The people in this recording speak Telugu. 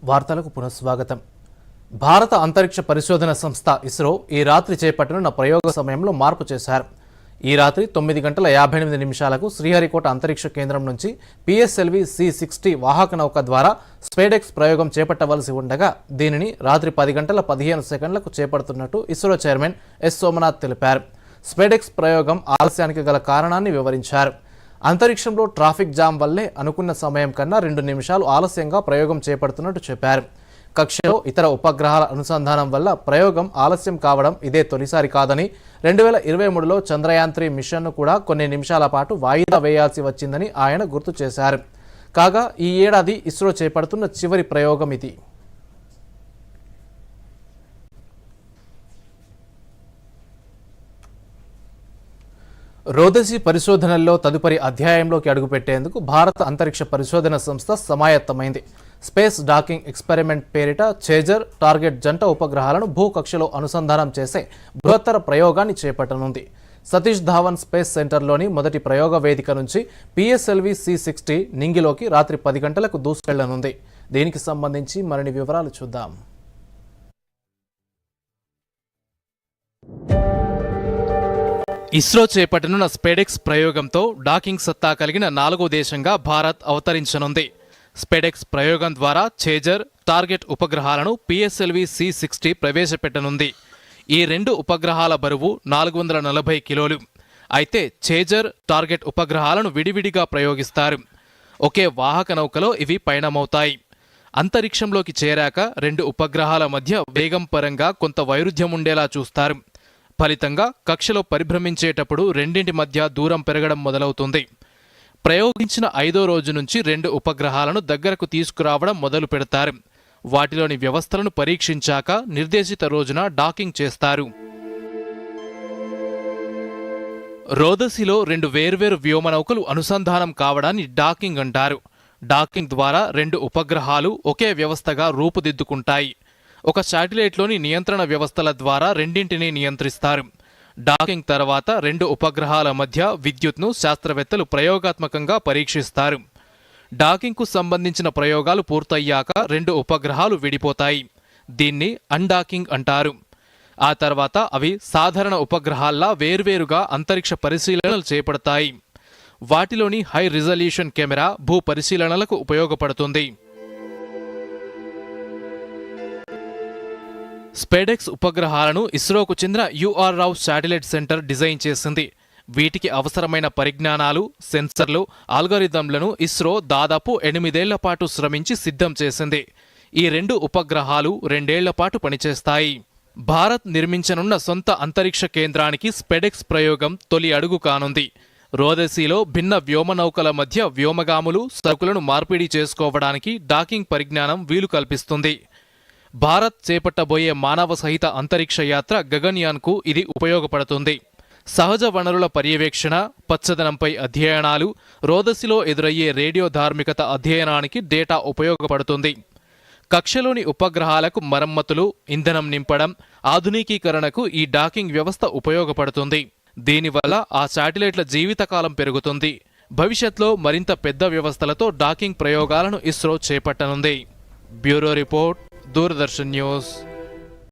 వార్తలకు పునఃస్వాగతం. భారత అంతరిక్ష పరిశోధన సంస్థ ఇస్రో ఈ రాత్రి చేపట్టనున్న ప్రయోగ సమయంలో మార్పు చేశారు. ఈ రాత్రి 9:58 శ్రీహరికోట అంతరిక్ష కేంద్రం నుంచి PSLV C-60 వాహక నౌక ద్వారా స్పేడెక్స్ ప్రయోగం చేపట్టవలసి ఉండగా దీనిని రాత్రి 10:15 చేపడుతున్నట్టు ఇస్రో చైర్మన్ ఎస్ సోమనాథ్ తెలిపారు. స్పేడెక్స్ ప్రయోగం ఆలస్యానికి గల కారణాన్ని వివరించారు. అంతరిక్షంలో ట్రాఫిక్ జామ్ వల్లే అనుకున్న సమయం కన్నా 2 నిమిషాలు ఆలస్యంగా ప్రయోగం చేపడుతున్నట్టు చెప్పారు. కక్షలో ఇతర ఉపగ్రహాల అనుసంధానం వల్ల ప్రయోగం ఆలస్యం కావడం ఇదే తొలిసారి కాదని 2023లో చంద్రయాన్-3 మిషన్ను కూడా కొన్ని నిమిషాల పాటు వాయిదా వేయాల్సి వచ్చిందని ఆయన గుర్తు చేశారు. కాగా ఈ ఏడాది ఇస్రో చేపడుతున్న చివరి ప్రయోగం ఇది. రోదసి పరిశోధనల్లో తదుపరి అధ్యాయంలోకి అడుగుపెట్టేందుకు భారత అంతరిక్ష పరిశోధన సంస్థ సమాయత్తమైంది. స్పేస్ డాకింగ్ ఎక్స్పెరిమెంట్ పేరిట చేజర్, టార్గెట్ జంట ఉపగ్రహాలను భూకక్షలో అనుసంధానం చేసే బృహత్తర ప్రయోగాన్ని చేపట్టనుంది. సతీష్ ధావన్ స్పేస్ సెంటర్లోని మొదటి ప్రయోగ వేదిక నుంచి PSLV C-60 నింగిలోకి రాత్రి 10 గంటలకు దూసుకెళ్లనుంది. దీనికి సంబంధించి మరిన్ని వివరాలు చూద్దాం. ఇస్రో చేపట్టనున్న స్పేడెక్స్ ప్రయోగంతో డాకింగ్ సత్తా కలిగిన 4వ దేశంగా భారత్ అవతరించనుంది. స్పేడెక్స్ ప్రయోగం ద్వారా చేజర్, టార్గెట్ ఉపగ్రహాలను PSLV C-60 ప్రవేశపెట్టనుంది. ఈ 2 ఉపగ్రహాల బరువు 440 కిలోలు. అయితే చేజర్, టార్గెట్ ఉపగ్రహాలను విడివిడిగా ప్రయోగిస్తారు. ఒకే వాహక నౌకలో ఇవి పయనమవుతాయి. అంతరిక్షంలోకి చేరాక 2 ఉపగ్రహాల మధ్య వేగం పరంగా కొంత వైరుధ్యం ఉండేలా చూస్తారు. ఫలితంగా కక్షలో పరిభ్రమించేటప్పుడు రెండింటి మధ్య దూరం పెరగడం మొదలవుతుంది. ప్రయోగించిన 5వ రోజు నుంచి 2 ఉపగ్రహాలను దగ్గరకు తీసుకురావడం మొదలు పెడతారు. వాటిలోని వ్యవస్థలను పరీక్షించాక నిర్దేశిత రోజున డాకింగ్ చేస్తారు. రోదసిలో 2 వేర్వేరు వ్యోమనౌకలు అనుసంధానం కావడాన్ని డాకింగ్ అంటారు. డాకింగ్ ద్వారా 2 ఉపగ్రహాలు ఒకే వ్యవస్థగా రూపుదిద్దుకుంటాయి. ఒక శాటిలైట్లోని నియంత్రణ వ్యవస్థల ద్వారా రెండింటినీ నియంత్రిస్తారు. డాకింగ్ తర్వాత 2 ఉపగ్రహాల మధ్య విద్యుత్ను శాస్త్రవేత్తలు ప్రయోగాత్మకంగా పరీక్షిస్తారు. డాకింగ్కు సంబంధించిన ప్రయోగాలు పూర్తయ్యాక 2 ఉపగ్రహాలు విడిపోతాయి. దీన్ని అన్డాకింగ్ అంటారు. ఆ తర్వాత అవి సాధారణ ఉపగ్రహాల్లా వేర్వేరుగా అంతరిక్ష పరిశీలనలు చేపడతాయి. వాటిలోని హై రిజల్యూషన్ కెమెరా భూ పరిశీలనలకు ఉపయోగపడుతుంది. స్పేడెక్స్ ఉపగ్రహాలను ఇస్రోకు చెందిన UR Rao satellite centre design చేసింది. వీటికి అవసరమైన పరిజ్ఞానాలు, సెన్సర్లు, ఆల్గరిథంలను ఇస్రో దాదాపు 8 ఏళ్ల పాటు శ్రమించి సిద్ధం చేసింది. ఈ 2 ఉపగ్రహాలు 2 ఏళ్ల పాటు పనిచేస్తాయి. భారత్ నిర్మించనున్న సొంత అంతరిక్ష కేంద్రానికి స్పేడెక్స్ ప్రయోగం తొలి అడుగు కానుంది. రోదసిలో భిన్న వ్యోమనౌకల మధ్య వ్యోమగాములు, సరుకులను మార్పిడి చేసుకోవడానికి డాకింగ్ పరిజ్ఞానం వీలు కల్పిస్తుంది. భారత్ చేపట్టబోయే మానవ సహిత అంతరిక్ష యాత్ర గగన్యాన్కు ఇది ఉపయోగపడుతుంది. సహజ వనరుల పర్యవేక్షణ, పచ్చదనంపై అధ్యయనాలు, రోదసిలో ఎదురయ్యే రేడియో ధార్మికత అధ్యయనానికి డేటా ఉపయోగపడుతుంది. కక్షలోని ఉపగ్రహాలకు మరమ్మతులు, ఇంధనం నింపడం, ఆధునికీకరణకు ఈ డాకింగ్ వ్యవస్థ ఉపయోగపడుతుంది. దీనివల్ల ఆ శాటిలైట్ల జీవితకాలం పెరుగుతుంది. భవిష్యత్లో మరింత పెద్ద వ్యవస్థలతో డాకింగ్ ప్రయోగాలను ఇస్రో చేపట్టనుంది. Bureau report, Doordarshan news.